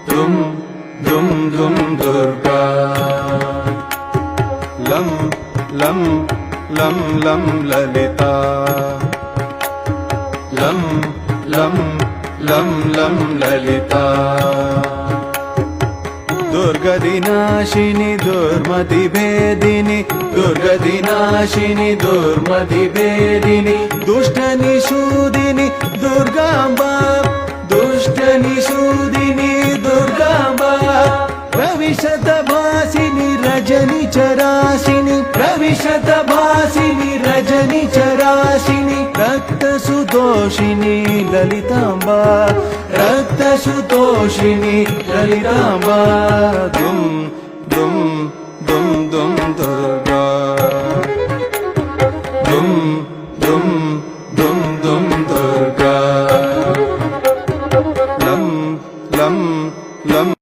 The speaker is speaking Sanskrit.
दुम दुम दुम दुर्गा लं लं लं लं ललिता लं लं लं लं ललिता दुर्गतिनाशिनी दुर्मतिभेदिनी दुर्गतिनाशिनी दुर्मतिभेदिनी दुष्टनिषूदिनी दुर्गाम्बा दुष्टनिषूदिनी दुर्गाम्बा प्रविशतभासिनी रजनिचराशिनी प्रविशतभासिनी रजनिचराशिनी रक्तसुतोषिनी ललिताम्बा रक्तसुतोषिनी ललिताम्बा दुम दुम दुम दुम दुर्गा दुम दुम दुम दुम दुर्गा लं लं लं